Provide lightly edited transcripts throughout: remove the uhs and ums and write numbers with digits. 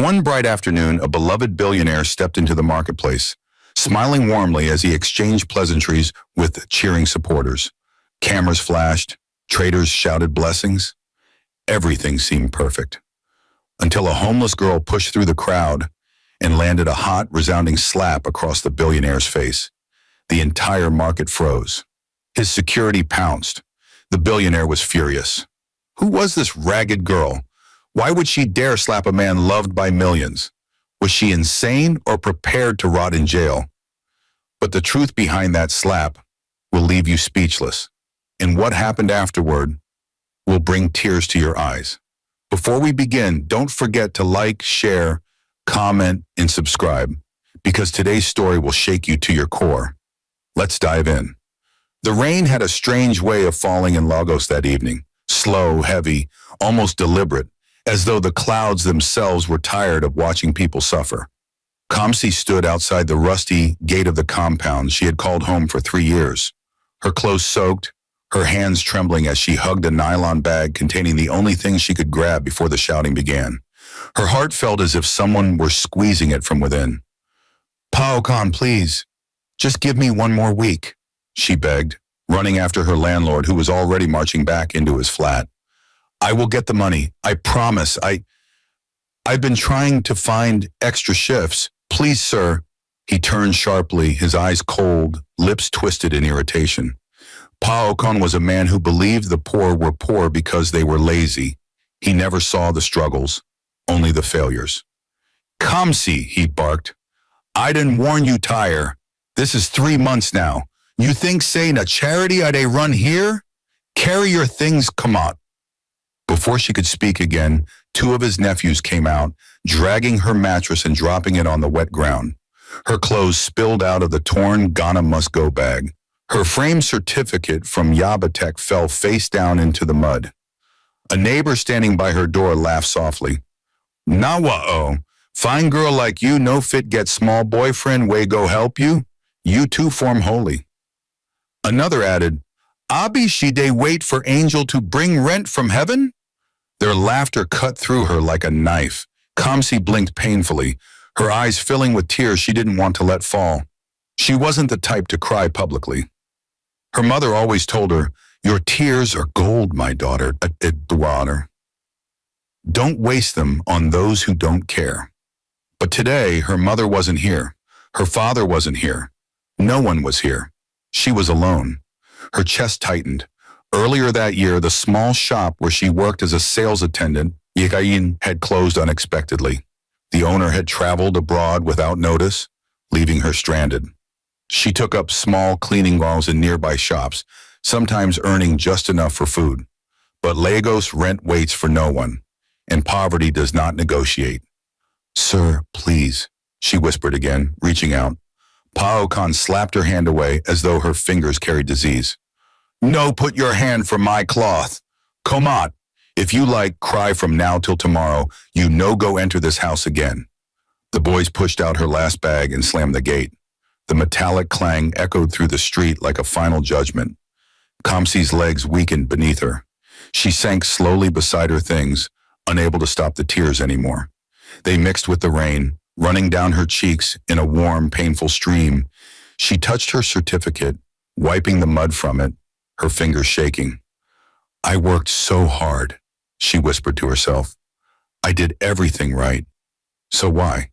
One bright afternoon, a beloved billionaire stepped into the marketplace, smiling warmly as he exchanged pleasantries with cheering supporters. Cameras flashed, traders shouted blessings. Everything seemed perfect. Until a homeless girl pushed through the crowd and landed a hot, resounding slap across the billionaire's face. The entire market froze. His security pounced. The billionaire was furious. Who was this ragged girl? Why would she dare slap a man loved by millions? Was she insane or prepared to rot in jail? But the truth behind that slap will leave you speechless. And what happened afterward will bring tears to your eyes. Before we begin, don't forget to like, share, comment, and subscribe, because today's story will shake you to your core. Let's dive in. The rain had a strange way of falling in Lagos that evening. Slow, heavy, almost deliberate, as though the clouds themselves were tired of watching people suffer. Kamsi stood outside the rusty gate of the compound she had called home for 3 years. Her clothes soaked, her hands trembling as she hugged a nylon bag containing the only thing she could grab before the shouting began. Her heart felt as if someone were squeezing it from within. "Pa Okan, please, just give me 1 more week," she begged, running after her landlord who was already marching back into his flat. "I will get the money. I promise. I've been trying to find extra shifts. Please, sir." He turned sharply, his eyes cold, lips twisted in irritation. Pa Okan was a man who believed the poor were poor because they were lazy. He never saw the struggles, only the failures. "Kamsi," he barked. "I didn't warn you, Tyre. This is 3 months now. You think saying a charity I run here? Carry your things, come on." Before she could speak again, 2 of his nephews came out, dragging her mattress and dropping it on the wet ground. Her clothes spilled out of the torn Ghana Must-Go bag. Her framed certificate from Yabatech fell face down into the mud. A neighbor standing by her door laughed softly. "Nawa-o, fine girl like you no fit get small boyfriend way go help you? You two form holy." Another added, "Abi she dey wait for angel to bring rent from heaven?" Their laughter cut through her like a knife. Kamsi blinked painfully, her eyes filling with tears she didn't want to let fall. She wasn't the type to cry publicly. Her mother always told her, "Your tears are gold, my daughter. Don't waste them on those who don't care." But today, her mother wasn't here. Her father wasn't here. No one was here. She was alone. Her chest tightened. Earlier that year, the small shop where she worked as a sales attendant, Yikayin, had closed unexpectedly. The owner had traveled abroad without notice, leaving her stranded. She took up small cleaning roles in nearby shops, sometimes earning just enough for food. But Lagos rent waits for no one, and poverty does not negotiate. "Sir, please," she whispered again, reaching out. Pa Okan slapped her hand away as though her fingers carried disease. "No, put your hand from my cloth. Come on. If you like, cry from now till tomorrow. You no go enter this house again." The boys pushed out her last bag and slammed the gate. The metallic clang echoed through the street like a final judgment. Kamsi's legs weakened beneath her. She sank slowly beside her things, unable to stop the tears anymore. They mixed with the rain, running down her cheeks in a warm, painful stream. She touched her certificate, wiping the mud from it, her fingers shaking. "I worked so hard," she whispered to herself. "I did everything right. So why?"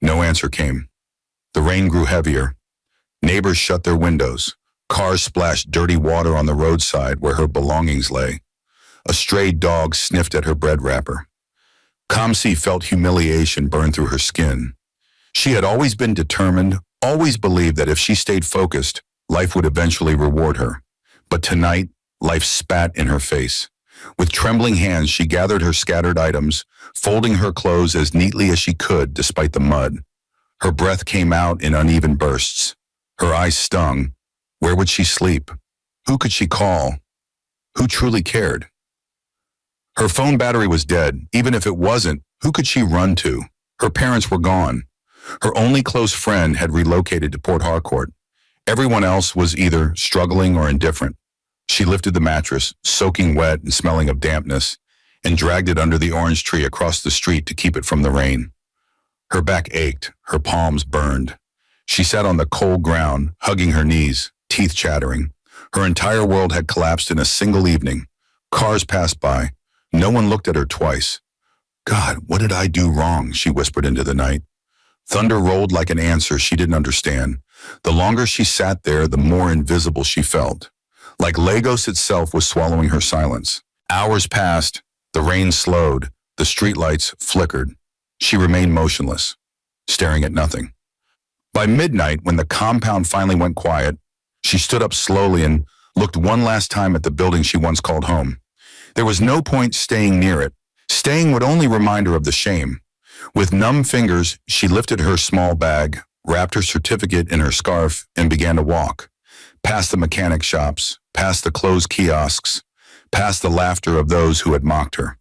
No answer came. The rain grew heavier. Neighbors shut their windows. Cars splashed dirty water on the roadside where her belongings lay. A stray dog sniffed at her bread wrapper. Kamsi felt humiliation burn through her skin. She had always been determined, always believed that if she stayed focused, life would eventually reward her. But tonight, life spat in her face. With trembling hands, she gathered her scattered items, folding her clothes as neatly as she could despite the mud. Her breath came out in uneven bursts. Her eyes stung. Where would she sleep? Who could she call? Who truly cared? Her phone battery was dead. Even if it wasn't, who could she run to? Her parents were gone. Her only close friend had relocated to Port Harcourt. Everyone else was either struggling or indifferent. She lifted the mattress, soaking wet and smelling of dampness, and dragged it under the orange tree across the street to keep it from the rain. Her back ached, her palms burned. She sat on the cold ground, hugging her knees, teeth chattering. Her entire world had collapsed in a single evening. Cars passed by. No one looked at her twice. God, what did I do wrong? She whispered into the night. Thunder rolled like an answer she didn't understand. The longer she sat there, the more invisible she felt. Like Lagos itself was swallowing her silence. Hours passed. The rain slowed. The streetlights flickered. She remained motionless, staring at nothing. By midnight, when the compound finally went quiet, she stood up slowly and looked one last time at the building she once called home. There was no point staying near it. Staying would only remind her of the shame. With numb fingers, she lifted her small bag, wrapped her certificate in her scarf, and began to walk. Past the mechanic shops, past the closed kiosks, past the laughter of those who had mocked her.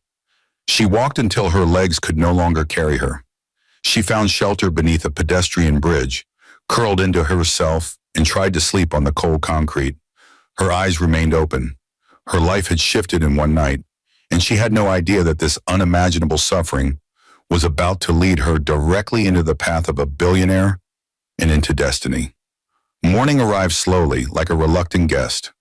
She walked until her legs could no longer carry her. She found shelter beneath a pedestrian bridge, curled into herself, and tried to sleep on the cold concrete. Her eyes remained open. Her life had shifted in one night, and she had no idea that this unimaginable suffering was about to lead her directly into the path of a billionaire and into destiny. Morning arrived slowly, like a reluctant guest.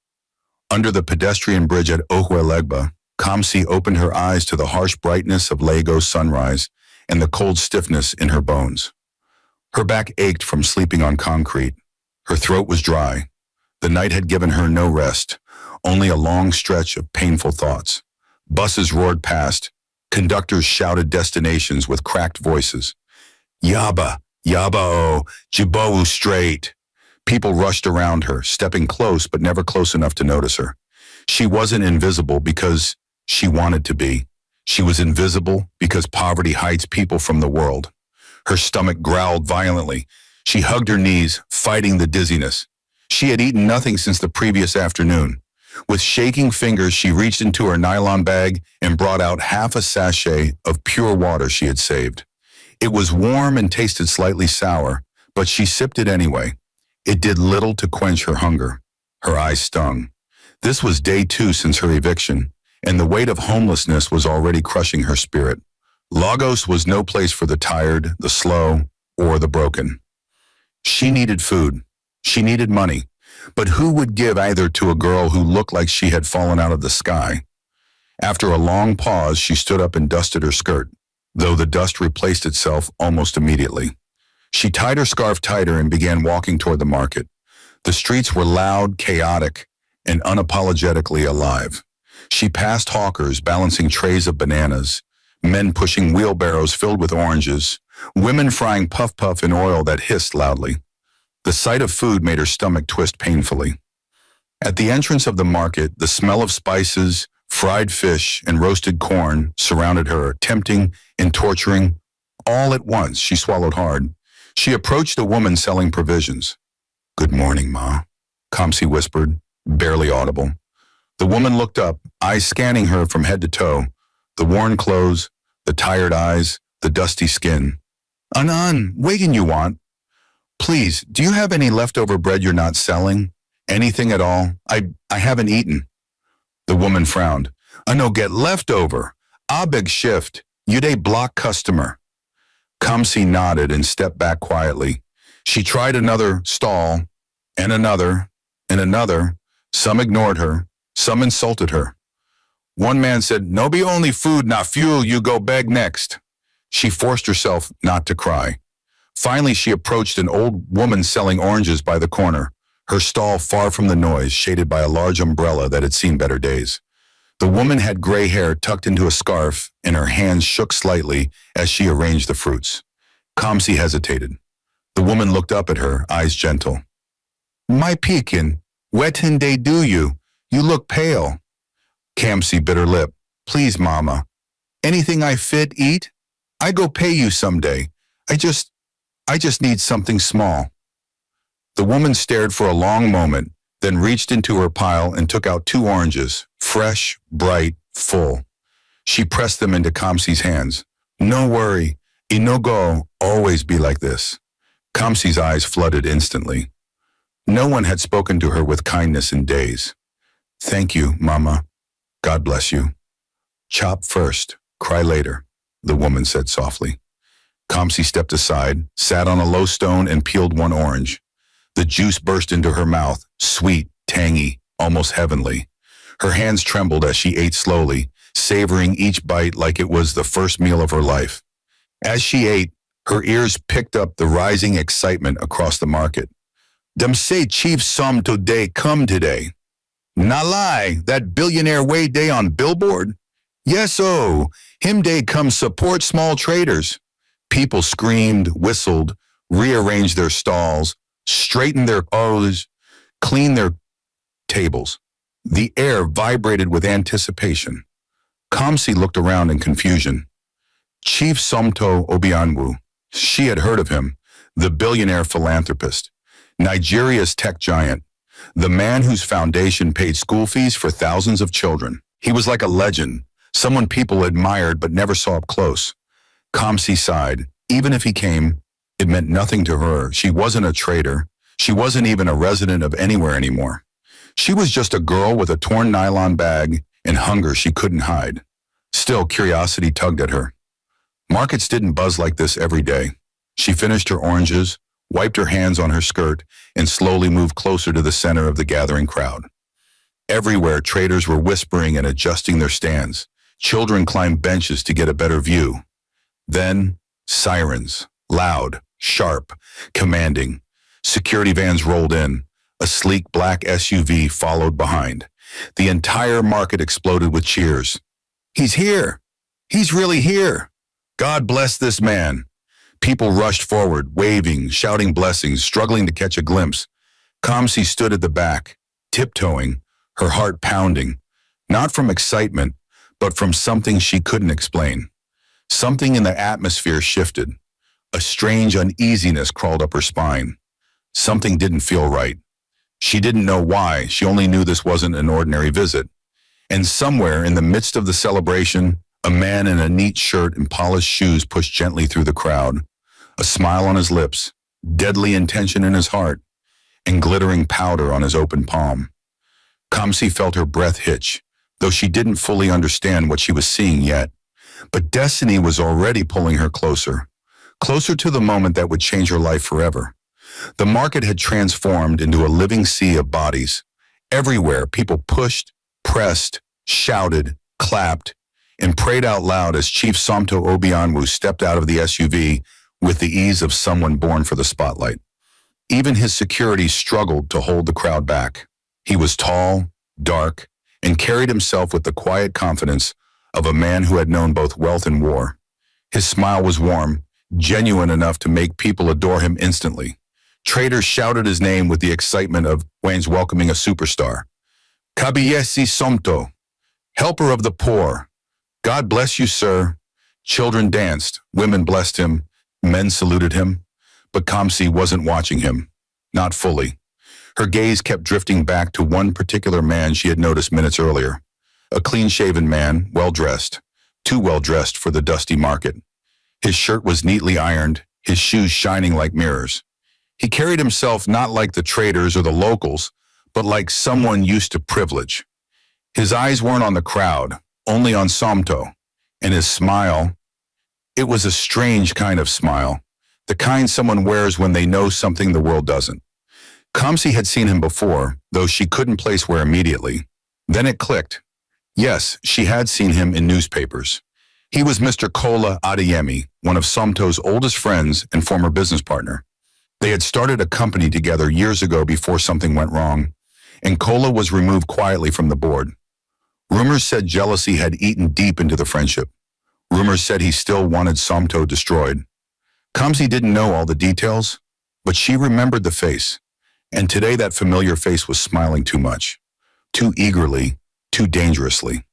Under the pedestrian bridge at Ohuelegba, Kamsi opened her eyes to the harsh brightness of Lagos sunrise and the cold stiffness in her bones. Her back ached from sleeping on concrete. Her throat was dry. The night had given her no rest, only a long stretch of painful thoughts. Buses roared past. Conductors shouted destinations with cracked voices. Yaba, Yaba-o, Jibowu straight. People rushed around her, stepping close but never close enough to notice her. She wasn't invisible because she wanted to be. She was invisible because poverty hides people from the world. Her stomach growled violently. She hugged her knees, fighting the dizziness. She had eaten nothing since the previous afternoon. With shaking fingers, she reached into her nylon bag and brought out half a sachet of pure water she had saved. It was warm and tasted slightly sour, but she sipped it anyway. It did little to quench her hunger. Her eyes stung. This was day 2 since her eviction, and the weight of homelessness was already crushing her spirit. Lagos was no place for the tired, the slow, or the broken. She needed food. She needed money. But who would give either to a girl who looked like she had fallen out of the sky? After a long pause, she stood up and dusted her skirt, though the dust replaced itself almost immediately. She tied her scarf tighter and began walking toward the market. The streets were loud, chaotic, and unapologetically alive. She passed hawkers balancing trays of bananas, men pushing wheelbarrows filled with oranges, women frying puff-puff in oil that hissed loudly. The sight of food made her stomach twist painfully. At the entrance of the market, the smell of spices, fried fish, and roasted corn surrounded her, tempting and torturing. All at once, she swallowed hard. She approached a woman selling provisions. "Good morning, Ma," Kamsi whispered, barely audible. The woman looked up, eyes scanning her from head to toe, the worn clothes, the tired eyes, the dusty skin. "Anan, wagon you want? Please, do you have any leftover bread you're not selling? Anything at all? I haven't eaten." The woman frowned. "I no get leftover. I beg shift. You dey block customer." Kamsi nodded and stepped back quietly. She tried another stall, and another, and another. Some ignored her. Some insulted her. One man said, "No be only food, not fuel, you go beg next." She forced herself not to cry. Finally, she approached an old woman selling oranges by the corner, her stall far from the noise, shaded by a large umbrella that had seen better days. The woman had gray hair tucked into a scarf, and her hands shook slightly as she arranged the fruits. Kamsi hesitated. The woman looked up at her, eyes gentle. "My pekin, wetin dey do you? You look pale." Kamsi bit her lip. "Please, mama. Anything I fit eat? I go pay you someday. I just need something small." The woman stared for a long moment, then reached into her pile and took out 2 oranges, fresh, bright, full. She pressed them into Kamsi's hands. "No worry, it no go always be like this." Kamsi's eyes flooded instantly. No one had spoken to her with kindness in days. "Thank you, Mama. God bless you." Chop first, cry later, the woman said softly. Kamsi stepped aside, sat on a low stone and peeled one orange. The juice burst into her mouth, sweet, tangy, almost heavenly. Her hands trembled as she ate slowly, savoring each bite like it was the first meal of her life. As she ate, her ears picked up the rising excitement across the market. Dem say Chief Som today come today. Na lie, that billionaire way day on billboard? Yes-o, him day come support small traders. People screamed, whistled, rearranged their stalls, straightened their clothes, cleaned their tables. The air vibrated with anticipation. Kamsi looked around in confusion. Chief Somto Obianwu, she had heard of him, the billionaire philanthropist, Nigeria's tech giant, the man whose foundation paid school fees for thousands of children. He was like a legend, someone people admired but never saw up close. Kamsi sighed. Even if he came, it meant nothing to her. She wasn't a trader. She wasn't even a resident of anywhere anymore. She was just a girl with a torn nylon bag and hunger she couldn't hide. Still, curiosity tugged at her. Markets didn't buzz like this every day. She finished her oranges, wiped her hands on her skirt, and slowly moved closer to the center of the gathering crowd. Everywhere, traders were whispering and adjusting their stands. Children climbed benches to get a better view. Then, sirens, loud, sharp, commanding. Security vans rolled in. A sleek black SUV followed behind. The entire market exploded with cheers. He's here! He's really here! God bless this man! People rushed forward, waving, shouting blessings, struggling to catch a glimpse. Kamsi stood at the back, tiptoeing, her heart pounding, not from excitement, but from something she couldn't explain. Something in the atmosphere shifted. A strange uneasiness crawled up her spine. Something didn't feel right. She didn't know why, she only knew this wasn't an ordinary visit. And somewhere in the midst of the celebration, a man in a neat shirt and polished shoes pushed gently through the crowd, a smile on his lips, deadly intention in his heart, and glittering powder on his open palm. Kamsi felt her breath hitch, though she didn't fully understand what she was seeing yet. But destiny was already pulling her closer, closer to the moment that would change her life forever. The market had transformed into a living sea of bodies. Everywhere, people pushed, pressed, shouted, clapped, and prayed out loud as Chief Somto Obianwu stepped out of the SUV with the ease of someone born for the spotlight. Even his security struggled to hold the crowd back. He was tall, dark, and carried himself with the quiet confidence of a man who had known both wealth and war. His smile was warm, genuine enough to make people adore him instantly. Traders shouted his name with the excitement of Wayne's welcoming a superstar. Kabiyesi Somto, helper of the poor. God bless you, sir. Children danced, women blessed him, men saluted him. But Kamsi wasn't watching him, not fully. Her gaze kept drifting back to one particular man she had noticed minutes earlier. A clean-shaven man, well-dressed, too well-dressed for the dusty market. His shirt was neatly ironed, his shoes shining like mirrors. He carried himself not like the traders or the locals, but like someone used to privilege. His eyes weren't on the crowd, only on Somto, and his smile, it was a strange kind of smile, the kind someone wears when they know something the world doesn't. Kamsi had seen him before, though she couldn't place where immediately. Then it clicked. Yes, she had seen him in newspapers. He was Mr. Kola Adeyemi, one of Somto's oldest friends and former business partner. They had started a company together years ago before something went wrong, and Kola was removed quietly from the board. Rumors said jealousy had eaten deep into the friendship. Rumors said he still wanted Somto destroyed. Kamsi didn't know all the details, but she remembered the face, and today that familiar face was smiling too much, too eagerly, too dangerously.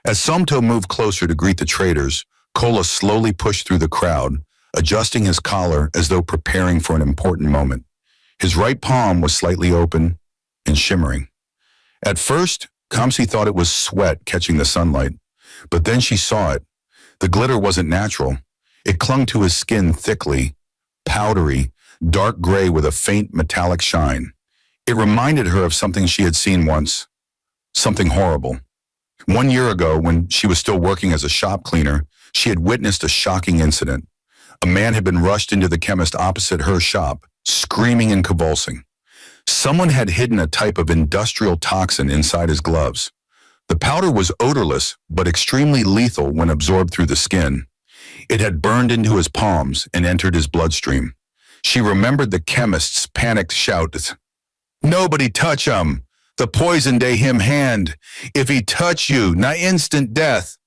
As Somto moved closer to greet the traders, Kola slowly pushed through the crowd, adjusting his collar as though preparing for an important moment. His right palm was slightly open and shimmering. At first, Kamsi thought it was sweat catching the sunlight, but then she saw it. The glitter wasn't natural. It clung to his skin thickly, powdery, dark gray with a faint metallic shine. It reminded her of something she had seen once, something horrible. 1 year ago, when she was still working as a shop cleaner, she had witnessed a shocking incident. A man had been rushed into the chemist opposite her shop, screaming and convulsing. Someone had hidden a type of industrial toxin inside his gloves. The powder was odorless, but extremely lethal when absorbed through the skin. It had burned into his palms and entered his bloodstream. She remembered the chemist's panicked shout, "Nobody touch him! The poison dey him hand! If he touch you, na instant death!"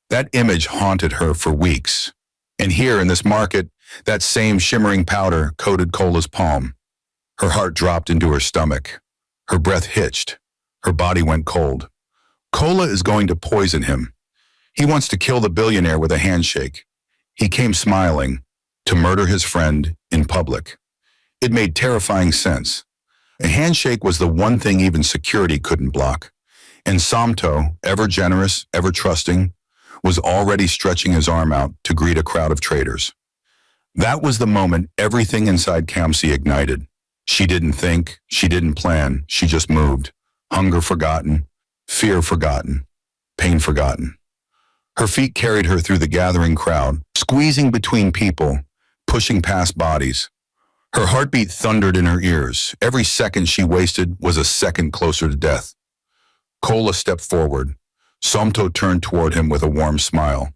That image haunted her for weeks. And here in this market, that same shimmering powder coated Cola's palm. Her heart dropped into her stomach. Her breath hitched. Her body went cold. Cola is going to poison him. He wants to kill the billionaire with a handshake. He came smiling to murder his friend in public. It made terrifying sense. A handshake was the one thing even security couldn't block. And Somto, ever generous, ever trusting, was already stretching his arm out to greet a crowd of traders. That was the moment everything inside Kamsi ignited. She didn't think, she didn't plan, she just moved. Hunger forgotten, fear forgotten, pain forgotten. Her feet carried her through the gathering crowd, squeezing between people, pushing past bodies. Her heartbeat thundered in her ears. Every second she wasted was a second closer to death. Cola stepped forward. Somto turned toward him with a warm smile.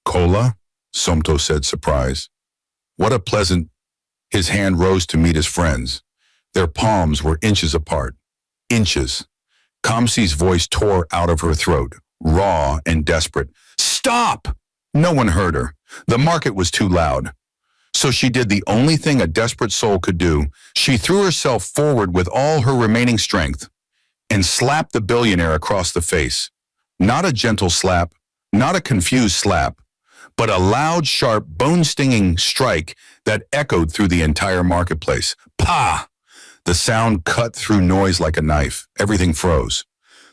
"Cola?" Somto said, surprised. "What a pleasant—" His hand rose to meet his friend's. Their palms were inches apart. Inches. Kamsi's voice tore out of her throat, raw and desperate. "Stop!" No one heard her. The market was too loud. So she did the only thing a desperate soul could do. She threw herself forward with all her remaining strength and slapped the billionaire across the face. Not a gentle slap, not a confused slap, but a loud, sharp, bone-stinging strike that echoed through the entire marketplace. Pa! The sound cut through noise like a knife. Everything froze.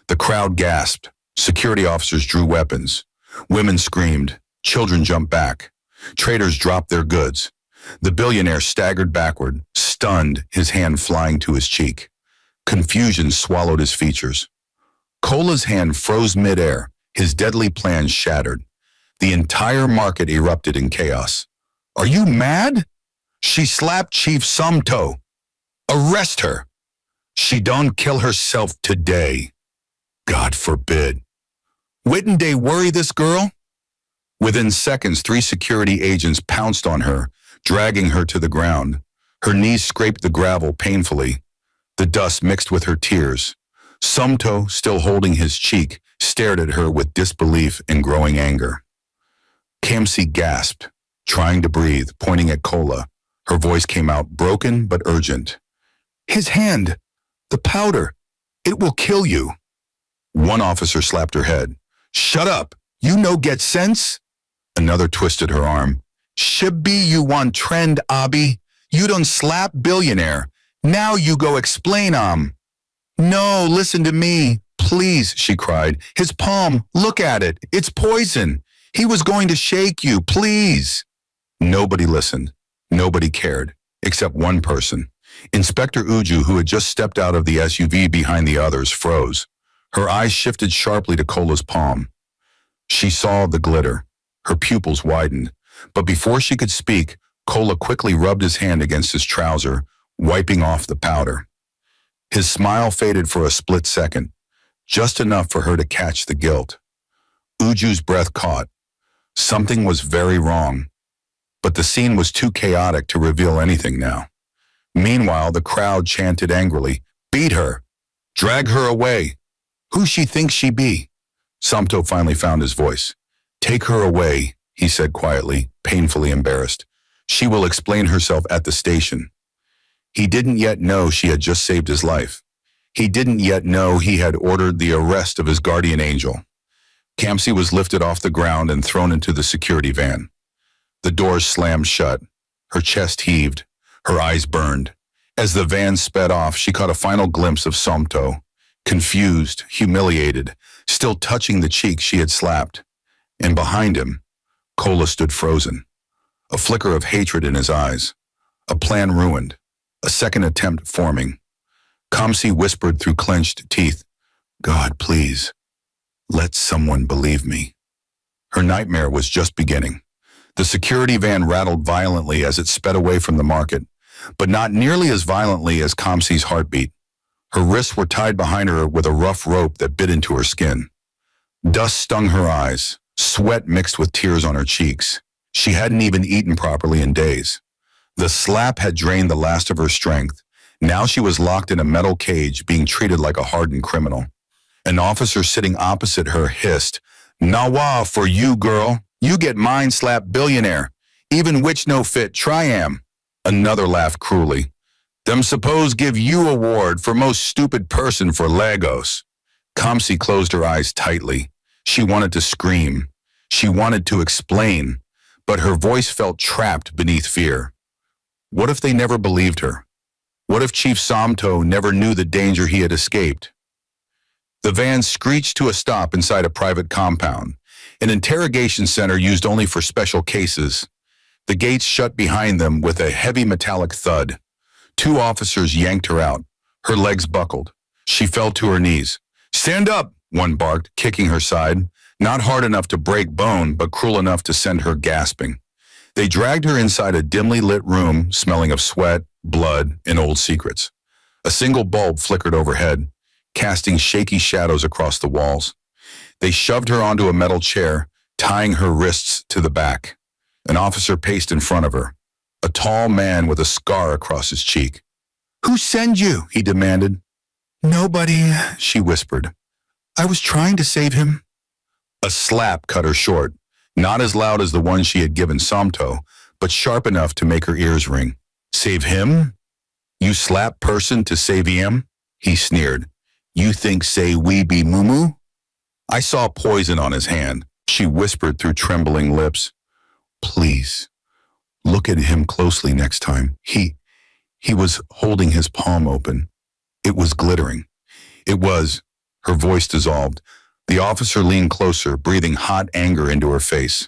The crowd gasped. Security officers drew weapons. Women screamed. Children jumped back. Traders dropped their goods. The billionaire staggered backward, stunned, his hand flying to his cheek. Confusion swallowed his features. Cola's hand froze midair, his deadly plan shattered. The entire market erupted in chaos. "Are you mad?" She slapped Chief Somto. "Arrest her. She don't kill herself today. God forbid. Wouldn't they worry this girl?" Within seconds, 3 security agents pounced on her, dragging her to the ground. Her knees scraped the gravel painfully. The dust mixed with her tears. Somto, still holding his cheek, stared at her with disbelief and growing anger. Kamsi gasped, trying to breathe, pointing at Cola. Her voice came out broken but urgent. "His hand! The powder! It will kill you!" One officer slapped her head. "Shut up! You no get sense?" Another twisted her arm. "Should be you want trend, Abi. You don't slap billionaire. Now you go explain "No, listen to me, please," she cried. "His palm, look at it. It's poison. He was going to shake you, please." Nobody listened. Nobody cared, except one person. Inspector Uju, who had just stepped out of the SUV behind the others, froze. Her eyes shifted sharply to Cola's palm. She saw the glitter. Her pupils widened. But before she could speak, Cola quickly rubbed his hand against his trouser, wiping off the powder. His smile faded for a split second, just enough for her to catch the guilt. Uju's breath caught. Something was very wrong. But the scene was too chaotic to reveal anything now. Meanwhile, the crowd chanted angrily, "Beat her! Drag her away! Who she thinks she be?" Somto finally found his voice. "Take her away," he said quietly, painfully embarrassed. "She will explain herself at the station." He didn't yet know she had just saved his life. He didn't yet know he had ordered the arrest of his guardian angel. Kamsi was lifted off the ground and thrown into the security van. The doors slammed shut. Her chest heaved. Her eyes burned. As the van sped off, she caught a final glimpse of Somto, confused, humiliated, still touching the cheek she had slapped. And behind him, Cola stood frozen, a flicker of hatred in his eyes, a plan ruined, a second attempt forming. Kamsi whispered through clenched teeth, "God, please, Let someone believe me. Her nightmare was just beginning. The security van rattled violently as it sped away from the market, but not nearly as violently as Kamsi's heartbeat. Her wrists were tied behind her with a rough rope that bit into her skin. Dust stung her eyes, sweat mixed with tears on her cheeks. She hadn't even eaten properly in days. The slap had drained the last of her strength. Now she was locked in a metal cage, being treated like a hardened criminal. An officer sitting opposite her hissed, "Nawa for you, girl. You get mind slap billionaire. Even which no fit, try-am." Another laughed cruelly. "Them suppose give you award for most stupid person for Lagos." Kamsi closed her eyes tightly. She wanted to scream. She wanted to explain, but her voice felt trapped beneath fear. What if they never believed her? What if Chief Somto never knew the danger he had escaped? The van screeched to a stop inside a private compound, an interrogation center used only for special cases. The gates shut behind them with a heavy metallic thud. Two officers yanked her out. Her legs buckled. She fell to her knees. "Stand up," one barked, kicking her side. Not hard enough to break bone, but cruel enough to send her gasping. They dragged her inside a dimly lit room, smelling of sweat, blood, and old secrets. A single bulb flickered overhead, casting shaky shadows across the walls. They shoved her onto a metal chair, tying her wrists to the back. An officer paced in front of her, a tall man with a scar across his cheek. "Who sent you?" he demanded. "Nobody," she whispered. "I was trying to save him." A slap cut her short, not as loud as the one she had given Somto, but sharp enough to make her ears ring. "Save him? You slap person to save him?" He sneered. "You think say we be mumu?" "I saw poison on his hand," she whispered through trembling lips. "Please, look at him closely next time." He was holding his palm open. It was glittering. Her voice dissolved. The officer leaned closer, breathing hot anger into her face.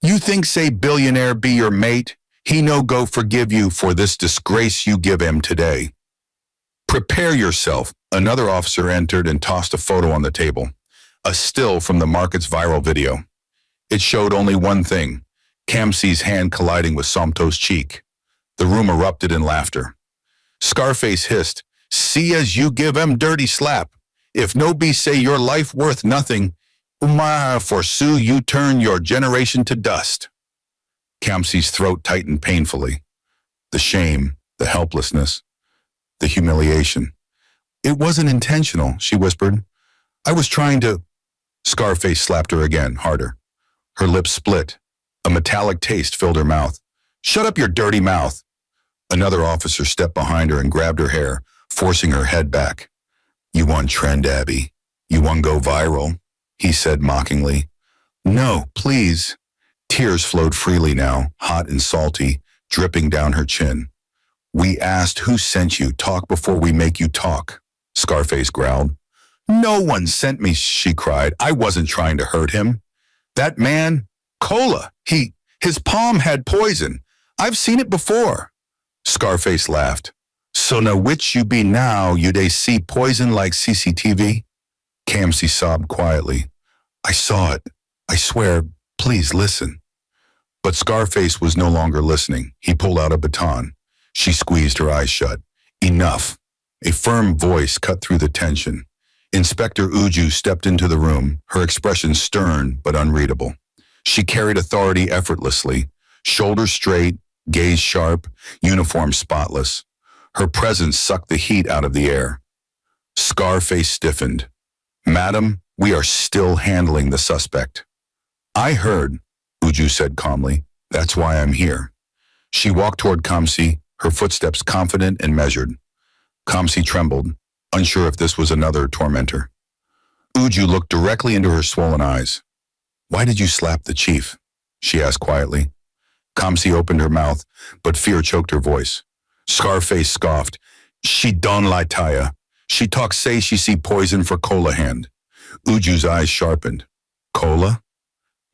"You think say billionaire be your mate? He no go forgive you for this disgrace you give him today." "Prepare yourself." Another officer entered and tossed a photo on the table. A still from the market's viral video. It showed only one thing, Kamsi's hand colliding with Somto's cheek. The room erupted in laughter. Scarface hissed, "See as you give em dirty slap. If no be say your life worth nothing, forsooth you turn your generation to dust." Kamsi's throat tightened painfully. The shame, the helplessness, the humiliation. "It wasn't intentional," she whispered. "I was trying to—" Scarface slapped her again, harder. Her lips split. A metallic taste filled her mouth. "Shut up your dirty mouth." Another officer stepped behind her and grabbed her hair, forcing her head back. "You want trend, Abby? You want go viral?" he said mockingly. "No, please." Tears flowed freely now, hot and salty, dripping down her chin. "We asked who sent you. Talk before we make you talk," Scarface growled. "No one sent me," she cried. "I wasn't trying to hurt him. That man, Cola, his palm had poison. I've seen it before." Scarface laughed. "So now which you be now, you they see poison like CCTV?" Kamsi sobbed quietly. "I saw it. I swear, please listen." But Scarface was no longer listening. He pulled out a baton. She squeezed her eyes shut. "Enough." A firm voice cut through the tension. Inspector Uju stepped into the room, her expression stern but unreadable. She carried authority effortlessly, shoulders straight, gaze sharp, uniform spotless. Her presence sucked the heat out of the air. Scarface stiffened. "Madam, we are still handling the suspect." "I heard," Uju said calmly. "That's why I'm here." She walked toward Kamsi, her footsteps confident and measured. Kamsi trembled, unsure if this was another tormentor. Uju looked directly into her swollen eyes. "Why did you slap the chief?" she asked quietly. Kamsi opened her mouth, but fear choked her voice. Scarface scoffed. "She don't lie, Taya. She talk say she see poison for Cola hand." Uju's eyes sharpened. "Cola?"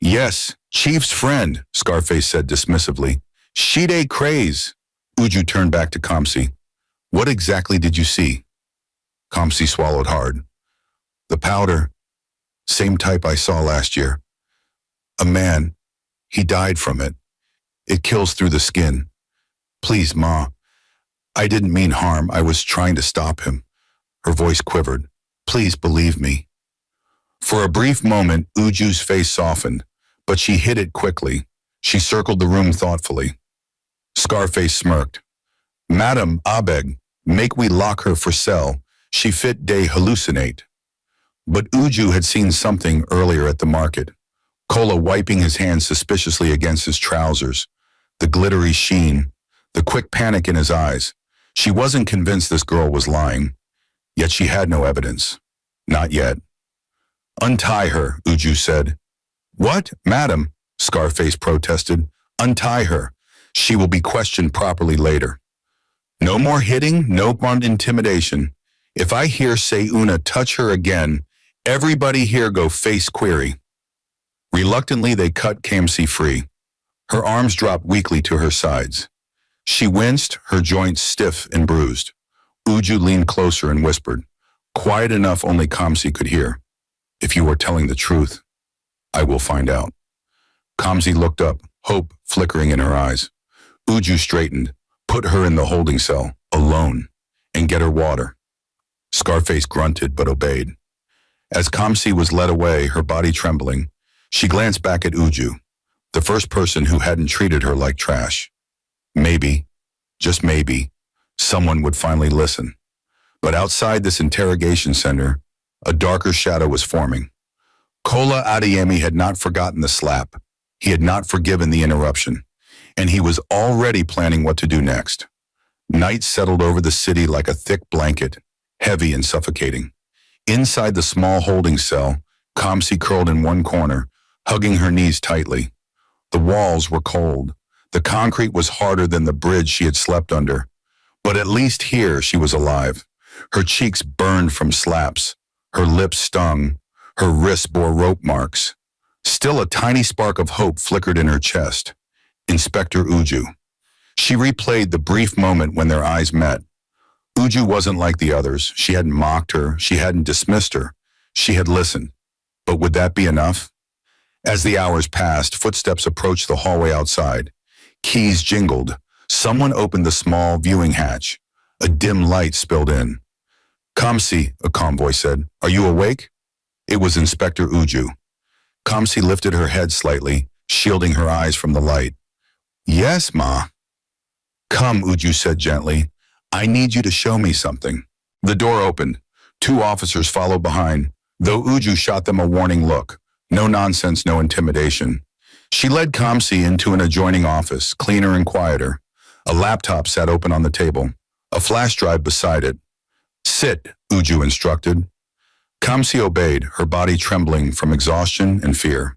"Yes, chief's friend," Scarface said dismissively. "She dey craze." Uju turned back to Kamsi. "What exactly did you see?" Kamsi swallowed hard. "The powder. Same type I saw last year. A man. He died from it. It kills through the skin. Please, Ma. I didn't mean harm. I was trying to stop him. Her voice quivered. Please believe me. For a brief moment, Uju's face softened, but she hid it quickly. She circled the room thoughtfully. Scarface smirked. Madam, I beg, make we lock her for cell. She fit day hallucinate. But Uju had seen something earlier at the market. Kola wiping his hands suspiciously against his trousers. The glittery sheen. The quick panic in his eyes. She wasn't convinced this girl was lying. Yet she had no evidence. Not yet. Untie her, Uju said. What, madam? Scarface protested. Untie her. She will be questioned properly later. No more hitting, no more intimidation. If I hear say Una touch her again, everybody here go face query. Reluctantly, they cut Kamsi free. Her arms dropped weakly to her sides. She winced, her joints stiff and bruised. Uju leaned closer and whispered, quiet enough only Kamsi could hear. If you are telling the truth, I will find out. Kamsi looked up, hope flickering in her eyes. Uju straightened, put her in the holding cell, alone, and get her water. Scarface grunted but obeyed. As Kamsi was led away, her body trembling, she glanced back at Uju, the first person who hadn't treated her like trash. Maybe, just maybe, someone would finally listen. But outside this interrogation center, a darker shadow was forming. Kola Adeyemi had not forgotten the slap. He had not forgiven the interruption. And he was already planning what to do next. Night settled over the city like a thick blanket, heavy and suffocating. Inside the small holding cell, Kamsi curled in one corner, hugging her knees tightly. The walls were cold. The concrete was harder than the bridge she had slept under. But at least here she was alive. Her cheeks burned from slaps. Her lips stung. Her wrists bore rope marks. Still a tiny spark of hope flickered in her chest. Inspector Uju. She replayed the brief moment when their eyes met. Uju wasn't like the others. She hadn't mocked her. She hadn't dismissed her. She had listened. But would that be enough? As the hours passed, footsteps approached the hallway outside. Keys jingled. Someone opened the small viewing hatch. A dim light spilled in. Kamsi, a calm voice said, are you awake? It was Inspector Uju. Kamsi lifted her head slightly, shielding her eyes from the light. Yes, Ma. Come, Uju said gently. I need you to show me something. The door opened. 2 officers followed behind, though Uju shot them a warning look. No nonsense, no intimidation. She led Kamsi into an adjoining office, cleaner and quieter. A laptop sat open on the table, a flash drive beside it. Sit, Uju instructed. Kamsi obeyed, her body trembling from exhaustion and fear.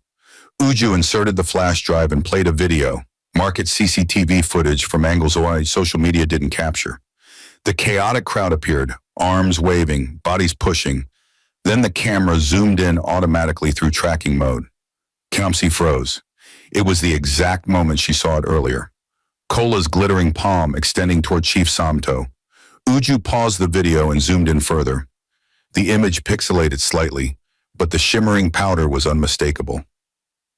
Uju inserted the flash drive and played a video, market CCTV footage from angles social media didn't capture. The chaotic crowd appeared, arms waving, bodies pushing. Then the camera zoomed in automatically through tracking mode. Kamsi froze. It was the exact moment she saw it earlier. Kola's glittering palm extending toward Chief Samto. Uju paused the video and zoomed in further. The image pixelated slightly, but the shimmering powder was unmistakable.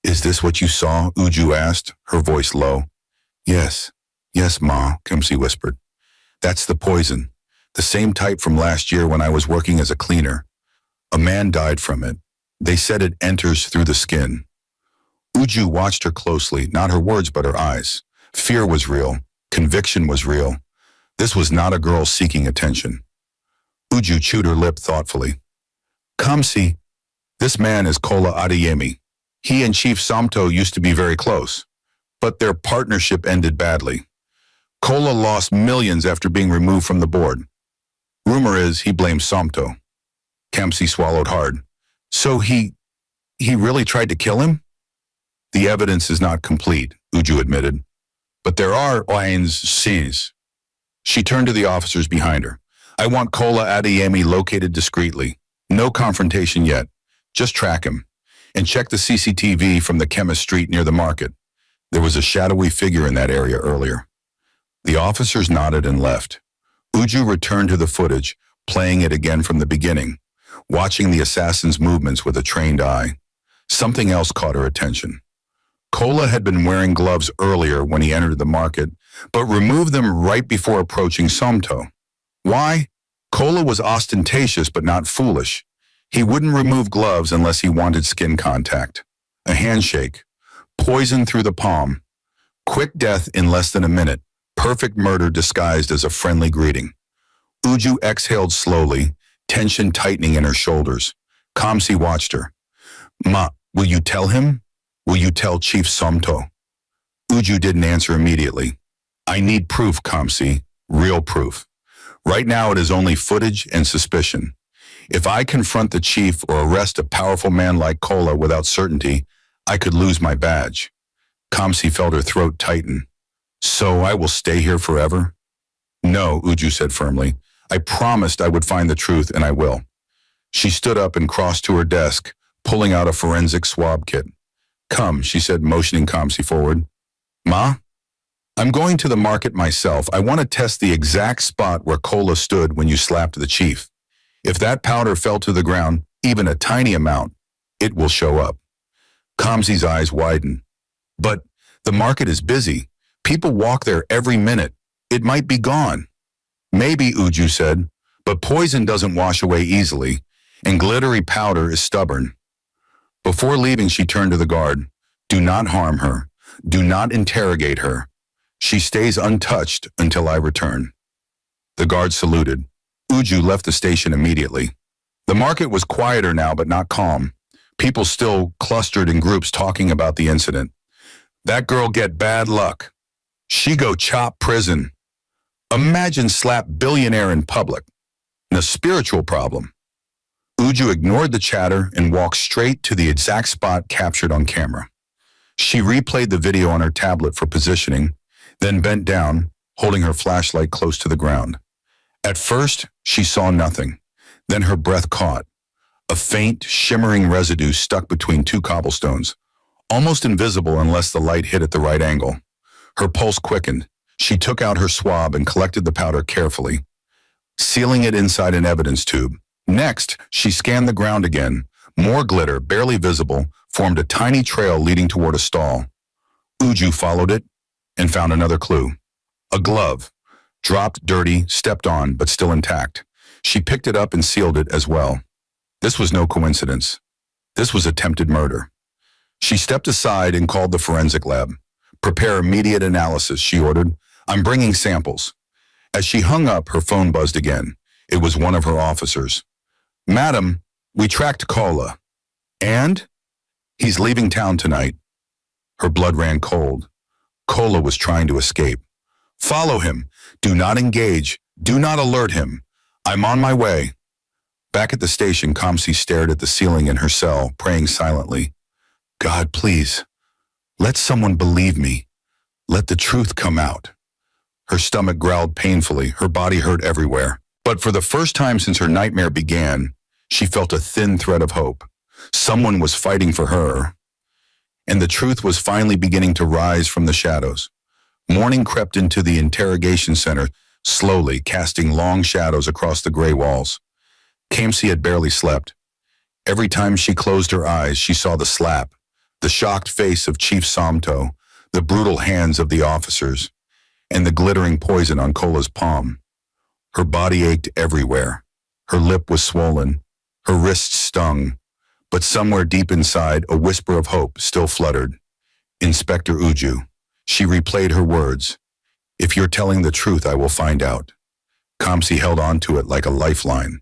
Is this what you saw? Uju asked, her voice low. Yes, Ma, Kamsi whispered. That's the poison, the same type from last year when I was working as a cleaner. A man died from it. They said it enters through the skin. Uju watched her closely, not her words but her eyes. Fear was real. Conviction was real. This was not a girl seeking attention. Uju chewed her lip thoughtfully. Kamsi, this man is Kola Adeyemi. He and Chief Samto used to be very close, but their partnership ended badly. Kola lost millions after being removed from the board. Rumor is he blames Samto. Kamsi swallowed hard. So he really tried to kill him? The evidence is not complete, Uju admitted. But there are signs. She turned to the officers behind her. I want Kola Adeyemi located discreetly. No confrontation yet. Just track him. And check the CCTV from the chemist street near the market. There was a shadowy figure in that area earlier. The officers nodded and left. Uju returned to the footage, playing it again from the beginning. watching the assassin's movements with a trained eye. Something else caught her attention. Kola had been wearing gloves earlier when he entered the market, but removed them right before approaching Somto. Why? Kola was ostentatious but not foolish. He wouldn't remove gloves unless he wanted skin contact. A handshake. Poison through the palm. Quick death in less than a minute. Perfect murder disguised as a friendly greeting. Uju exhaled slowly, tension tightening in her shoulders. Kamsi watched her. Ma, will you tell him? Will you tell Chief Somto? Uju didn't answer immediately. I need proof, Kamsi. Real proof. Right now it is only footage and suspicion. If I confront the chief or arrest a powerful man like Kola without certainty, I could lose my badge. Kamsi felt her throat tighten. So I will stay here forever? No, Uju said firmly. I promised I would find the truth, and I will. She stood up and crossed to her desk, pulling out a forensic swab kit. Come, she said, motioning Kamsi forward. Ma? I'm going to the market myself. I want to test the exact spot where Kola stood when you slapped the chief. If that powder fell to the ground, even a tiny amount, it will show up. Kamsi's eyes widened. But the market is busy. People walk there every minute. It might be gone. Maybe, Uju said, but poison doesn't wash away easily, and glittery powder is stubborn. Before leaving, she turned to the guard. Do not harm her. Do not interrogate her. She stays untouched until I return. The guard saluted. Uju left the station immediately. The market was quieter now, but not calm. People still clustered in groups talking about the incident. That girl get bad luck. She go chop prison. Imagine slap billionaire in public. And a spiritual problem. Uju ignored the chatter and walked straight to the exact spot captured on camera. She replayed the video on her tablet for positioning, then bent down, holding her flashlight close to the ground. At first, she saw nothing. Then her breath caught. A faint, shimmering residue stuck between two cobblestones, almost invisible unless the light hit at the right angle. Her pulse quickened. She took out her swab and collected the powder carefully, sealing it inside an evidence tube. Next, she scanned the ground again. More glitter, barely visible, formed a tiny trail leading toward a stall. Uju followed it and found another clue. A glove. Dropped, dirty, stepped on, but still intact. She picked it up and sealed it as well. This was no coincidence. This was attempted murder. She stepped aside and called the forensic lab. Prepare immediate analysis, she ordered. I'm bringing samples. As she hung up, her phone buzzed again. It was one of her officers. Madam, we tracked Kola. And? He's leaving town tonight. Her blood ran cold. Kola was trying to escape. Follow him. Do not engage. Do not alert him. I'm on my way. Back at the station, Kamsi stared at the ceiling in her cell, praying silently. God, please, let someone believe me. Let the truth come out. Her stomach growled painfully, her body hurt everywhere. But for the first time since her nightmare began, she felt a thin thread of hope. Someone was fighting for her. And the truth was finally beginning to rise from the shadows. Morning crept into the interrogation center, slowly casting long shadows across the gray walls. Kamsi had barely slept. Every time she closed her eyes, she saw the slap, the shocked face of Chief Somto, the brutal hands of the officers, and the glittering poison on Kola's palm. Her body ached everywhere. Her lip was swollen. Her wrists stung. But somewhere deep inside, a whisper of hope still fluttered. Inspector Uju. She replayed her words. If you're telling the truth, I will find out. Kamsi held on to it like a lifeline.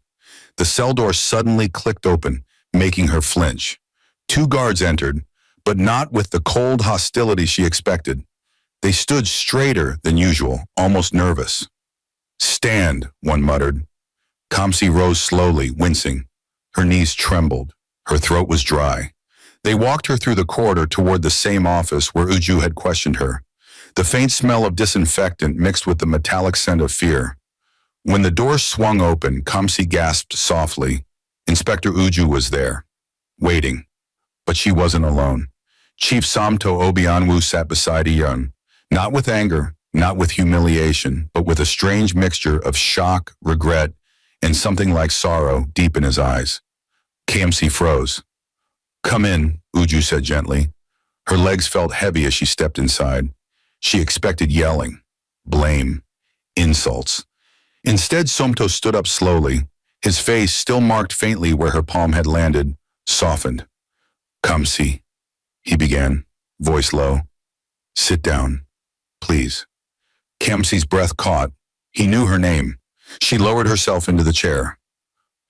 The cell door suddenly clicked open, making her flinch. Two guards entered, but not with the cold hostility she expected. They stood straighter than usual, almost nervous. Stand, one muttered. Kamsi rose slowly, wincing. Her knees trembled. Her throat was dry. They walked her through the corridor toward the same office where Uju had questioned her. The faint smell of disinfectant mixed with the metallic scent of fear. When the door swung open, Kamsi gasped softly. Inspector Uju was there, waiting. But she wasn't alone. Chief Somto Obianwu sat beside Iyun, not with anger, not with humiliation, but with a strange mixture of shock, regret, and something like sorrow deep in his eyes. Kamsi froze. Come in, Uju said gently. Her legs felt heavy as she stepped inside. She expected yelling, blame, insults. Instead, Somto stood up slowly. His face, still marked faintly where her palm had landed, softened. Kamsi, he began, voice low. Sit down, please. Kamsi's breath caught. He knew her name. She lowered herself into the chair.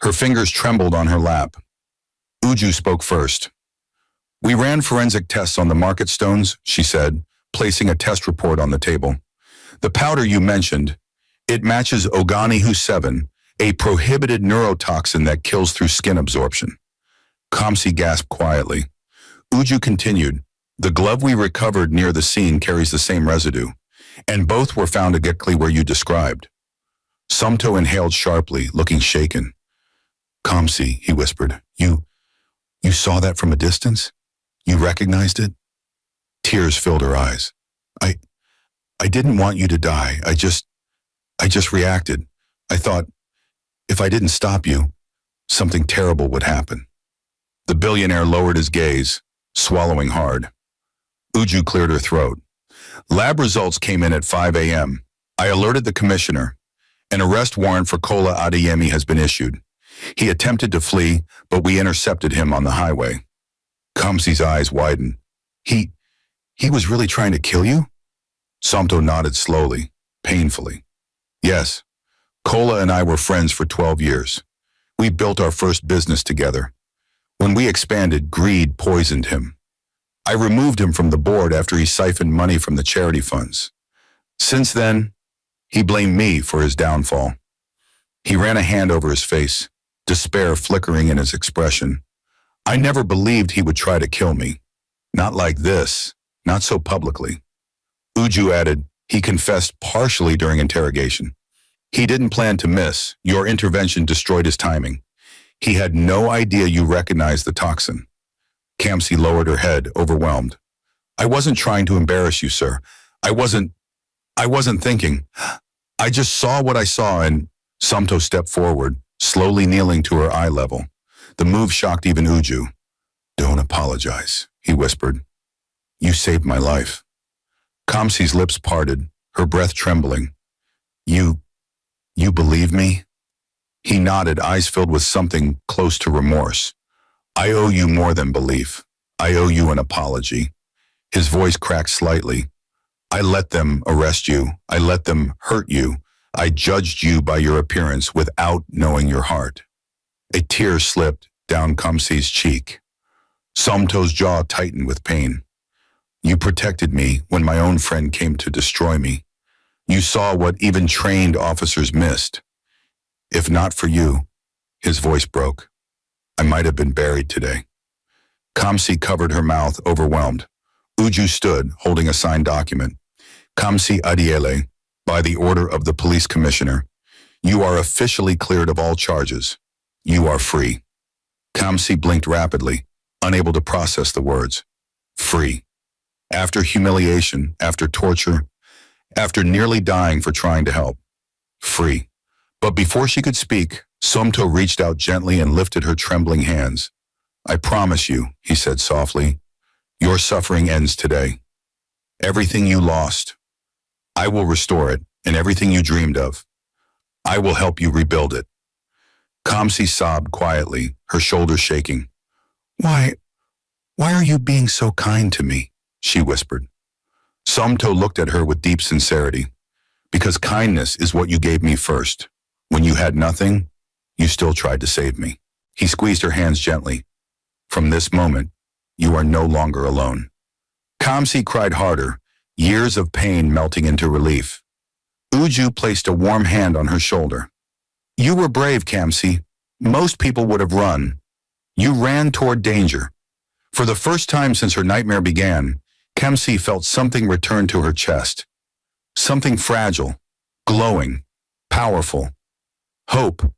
Her fingers trembled on her lap. Uju spoke first. We ran forensic tests on the market stones, she said, placing a test report on the table. The powder you mentioned, it matches Oganihu 7, a prohibited neurotoxin that kills through skin absorption. Kamsi gasped quietly. Uju continued, the glove we recovered near the scene carries the same residue, and both were found exactly where you described. Somto inhaled sharply, looking shaken. Kamsi, he whispered, you saw that from a distance? You recognized it? Tears filled her eyes. I didn't want you to die. I just reacted. I thought, if I didn't stop you, something terrible would happen. The billionaire lowered his gaze, swallowing hard. Uju cleared her throat. Lab results came in at 5 a.m. I alerted the commissioner. An arrest warrant for Kola Adeyemi has been issued. He attempted to flee, but we intercepted him on the highway. Kamsi's eyes widened. He was really trying to kill you? Somto nodded slowly, painfully. Yes, Kola and I were friends for 12 years. We built our first business together. When we expanded, greed poisoned him. I removed him from the board after he siphoned money from the charity funds. Since then, he blamed me for his downfall. He ran a hand over his face, despair flickering in his expression. I never believed he would try to kill me. Not like this, not so publicly. Uju added, he confessed partially during interrogation. He didn't plan to miss. Your intervention destroyed his timing. He had no idea you recognized the toxin. Kamsi lowered her head, overwhelmed. I wasn't trying to embarrass you, sir. I wasn't thinking. I just saw what I saw and Somto stepped forward, slowly kneeling to her eye level. The move shocked even Uju. Don't apologize, he whispered. You saved my life. Kamsi's lips parted, her breath trembling. You believe me? He nodded, eyes filled with something close to remorse. I owe you more than belief. I owe you an apology. His voice cracked slightly. I let them arrest you. I let them hurt you. I judged you by your appearance without knowing your heart. A tear slipped down Kamsi's cheek. Somto's jaw tightened with pain. You protected me when my own friend came to destroy me. You saw what even trained officers missed. If not for you, his voice broke. I might have been buried today. Kamsi covered her mouth, overwhelmed. Uju stood, holding a signed document. Kamsi Adiele, by the order of the police commissioner, you are officially cleared of all charges. You are free. Kamsi blinked rapidly, unable to process the words. Free. After humiliation, after torture, after nearly dying for trying to help. Free. But before she could speak, Somto reached out gently and lifted her trembling hands. I promise you, he said softly, your suffering ends today. Everything you lost, I will restore it, and everything you dreamed of, I will help you rebuild it. Kamsi sobbed quietly, her shoulders shaking. Why are you being so kind to me? She whispered. Somto looked at her with deep sincerity. Because kindness is what you gave me first. When you had nothing, you still tried to save me. He squeezed her hands gently. From this moment, you are no longer alone. Kamsi cried harder, years of pain melting into relief. Uju placed a warm hand on her shoulder. You were brave, Kamsi. Most people would have run. You ran toward danger. For the first time since her nightmare began, Kamsi felt something return to her chest. Something fragile, glowing, powerful. Hope.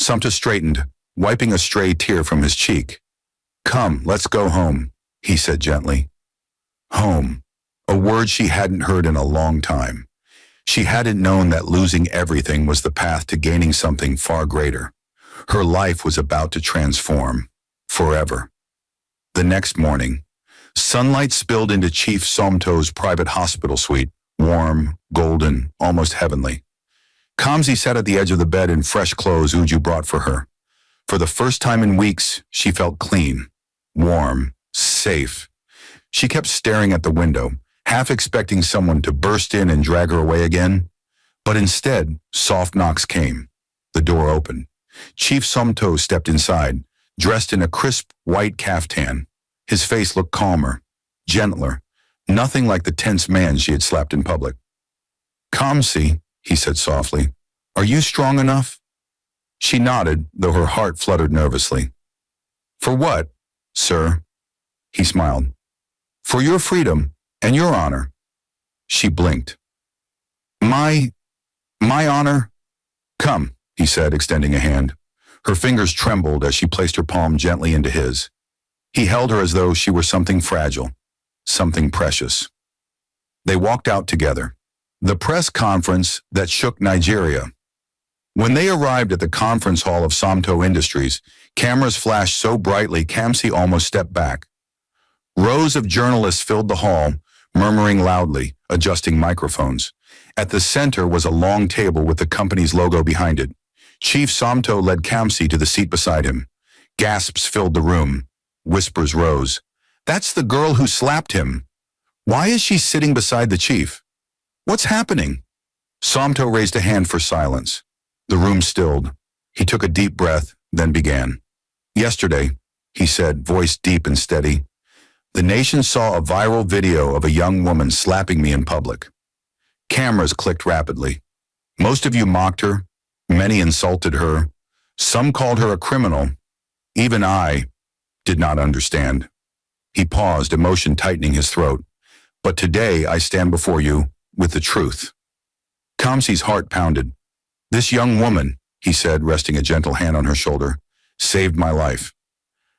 Somto straightened, wiping a stray tear from his cheek. Come, let's go home, he said gently. Home. A word she hadn't heard in a long time. She hadn't known that losing everything was the path to gaining something far greater. Her life was about to transform. Forever. The next morning, sunlight spilled into Chief Somto's private hospital suite, warm, golden, almost heavenly. Kamsi sat at the edge of the bed in fresh clothes Uju brought for her. For the first time in weeks, she felt clean, warm, safe. She kept staring at the window, half expecting someone to burst in and drag her away again. But instead, soft knocks came. The door opened. Chief Somto stepped inside, dressed in a crisp white caftan. His face looked calmer, gentler, nothing like the tense man she had slapped in public. "Kamsi," he said softly, "are you strong enough?" She nodded, though her heart fluttered nervously. "For what, sir?" He smiled. "For your freedom and your honor." She blinked. My honor?" "Come," he said, extending a hand. Her fingers trembled as she placed her palm gently into his. He held her as though she were something fragile, something precious. They walked out together. The press conference that shook Nigeria. When they arrived at the conference hall of Somto Industries, cameras flashed so brightly Kamsi almost stepped back. Rows of journalists filled the hall, murmuring loudly, adjusting microphones. At the center was a long table with the company's logo behind it. Chief Somto led Kamsi to the seat beside him. Gasps filled the room. Whispers rose. "That's the girl who slapped him. Why is she sitting beside the chief? What's happening?" Somto raised a hand for silence. The room stilled. He took a deep breath, then began. "Yesterday," he said, voice deep and steady, "the nation saw a viral video of a young woman slapping me in public. Cameras clicked rapidly. Most of you mocked her. Many insulted her. Some called her a criminal. Even I did not understand." He paused, emotion tightening his throat. "But today I stand before you with the truth." Kamsi's heart pounded. "This young woman," he said, resting a gentle hand on her shoulder, "saved my life."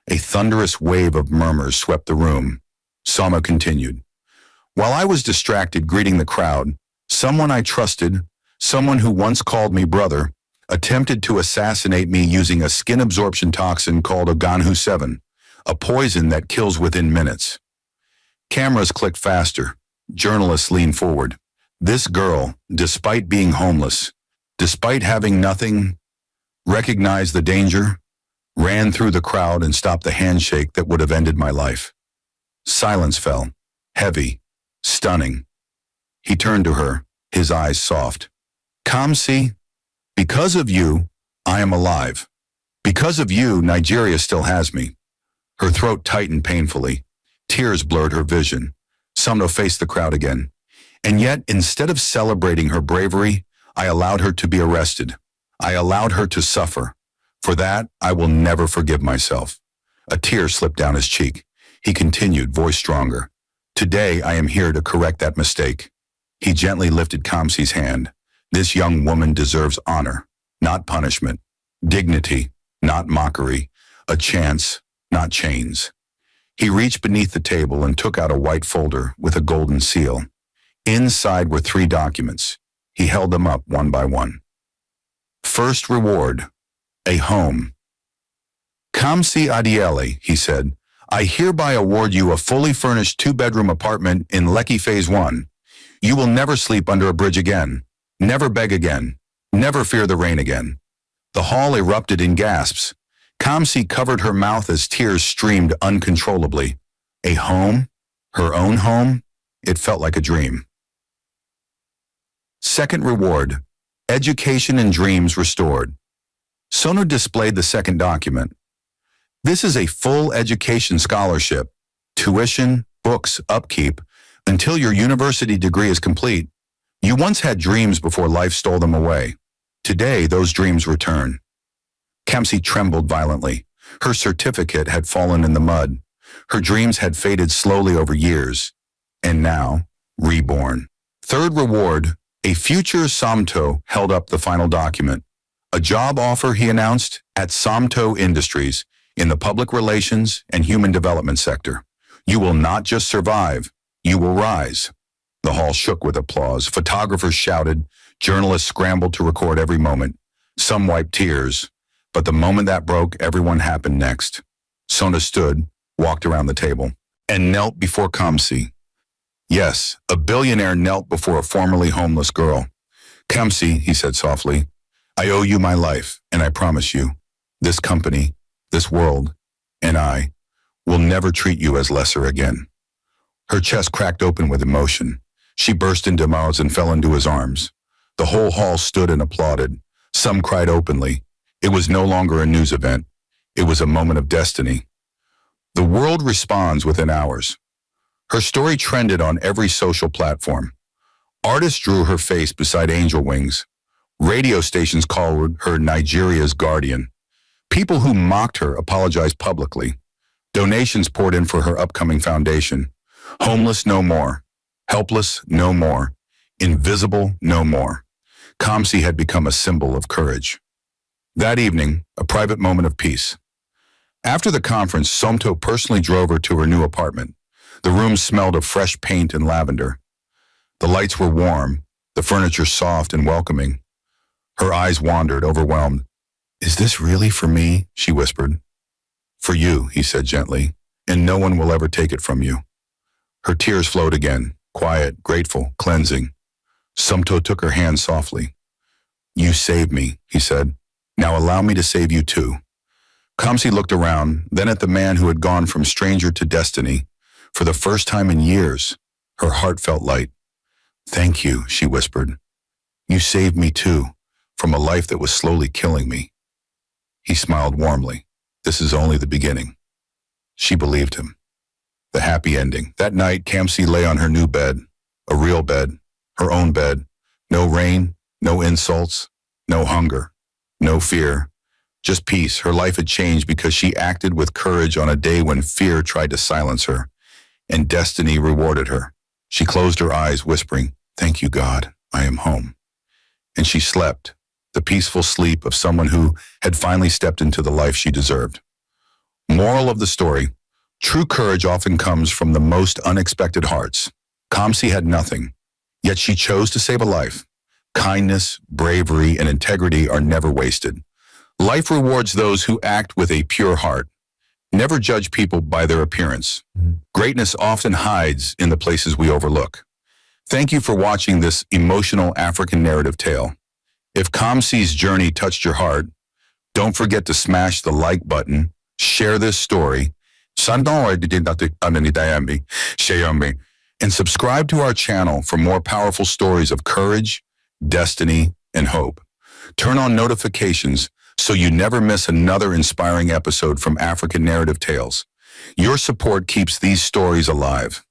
A thunderous wave of murmurs swept the room. Sama continued. "While I was distracted greeting the crowd, someone I trusted, someone who once called me brother, attempted to assassinate me using a skin absorption toxin called Oganhu 7, a poison that kills within minutes." Cameras clicked faster. Journalists leaned forward. This girl, despite being homeless, despite having nothing, recognized the danger, ran through the crowd and stopped the handshake that would have ended my life. Silence fell, heavy, stunning. He turned to her, his eyes soft. "Kamsi, because of you, I am alive. Because of you, Nigeria still has me." Her throat tightened painfully. Tears blurred her vision. Somto faced the crowd again. "And yet, instead of celebrating her bravery, I allowed her to be arrested. I allowed her to suffer. For that, I will never forgive myself." A tear slipped down his cheek. He continued, voice stronger. "Today, I am here to correct that mistake." He gently lifted Kamsi's hand. "This young woman deserves honor, not punishment. Dignity, not mockery. A chance, not chains." He reached beneath the table and took out a white folder with a golden seal. Inside were 3 documents. He held them up one by one. "First reward, a home." "Kamsi Adiele," he said, "I hereby award you a fully furnished 2-bedroom apartment in Lekki Phase 1. You will never sleep under a bridge again, never beg again, never fear the rain again." The hall erupted in gasps. Kamsi covered her mouth as tears streamed uncontrollably. A home? Her own home? It felt like a dream. Second reward, education and dreams restored. Sono displayed the second document. "This is a full education scholarship, tuition, books, upkeep, until your university degree is complete. You once had dreams before life stole them away. Today, those dreams return." Kamsi trembled violently. Her certificate had fallen in the mud. Her dreams had faded slowly over years, and now, reborn. Third reward, a future Somto held up the final document. A job offer, he announced, at Somto Industries, in the public relations and human development sector. You will not just survive, you will rise. The hall shook with applause. Photographers shouted. Journalists scrambled to record every moment. Some wiped tears. But the moment that broke, everyone happened next. Sona stood, walked around the table, and knelt before Kamsi. Yes, a billionaire knelt before a formerly homeless girl. Kamsi, he said softly, I owe you my life, and I promise you, this company, this world, and I will never treat you as lesser again. Her chest cracked open with emotion. She burst into mouths and fell into his arms. The whole hall stood and applauded. Some cried openly. It was no longer a news event. It was a moment of destiny. The world responds within hours. Her story trended on every social platform. Artists drew her face beside angel wings. Radio stations called her Nigeria's guardian. People who mocked her apologized publicly. Donations poured in for her upcoming foundation. Homeless no more. Helpless no more. Invisible no more. Kamsi had become a symbol of courage. That evening, a private moment of peace. After the conference, Somto personally drove her to her new apartment. The room smelled of fresh paint and lavender. The lights were warm, the furniture soft and welcoming. Her eyes wandered, overwhelmed. Is this really for me? She whispered. For you, he said gently, and no one will ever take it from you. Her tears flowed again, quiet, grateful, cleansing. Somto took her hand softly. You saved me, he said. Now allow me to save you too. Kamsi looked around, then at the man who had gone from stranger to destiny. For the first time in years, her heart felt light. Thank you, she whispered. You saved me too, from a life that was slowly killing me. He smiled warmly. This is only the beginning. She believed him. The happy ending. That night, Kamsi lay on her new bed, a real bed, her own bed. No rain, no insults, no hunger, no fear, just peace. Her life had changed because she acted with courage on a day when fear tried to silence her, and destiny rewarded her. She closed her eyes, whispering, Thank you, God, I am home. And she slept, the peaceful sleep of someone who had finally stepped into the life she deserved. Moral of the story, true courage often comes from the most unexpected hearts. Kamsi had nothing, yet she chose to save a life. Kindness, bravery, and integrity are never wasted. Life rewards those who act with a pure heart. Never judge people by their appearance. Greatness often hides in the places we overlook. Thank you for watching this emotional African narrative tale. If Kamsi's journey touched your heart, don't forget to smash the like button, share this story, and subscribe to our channel for more powerful stories of courage, destiny, and hope. Turn on notifications so you never miss another inspiring episode from African Narrative Tales. Your support keeps these stories alive.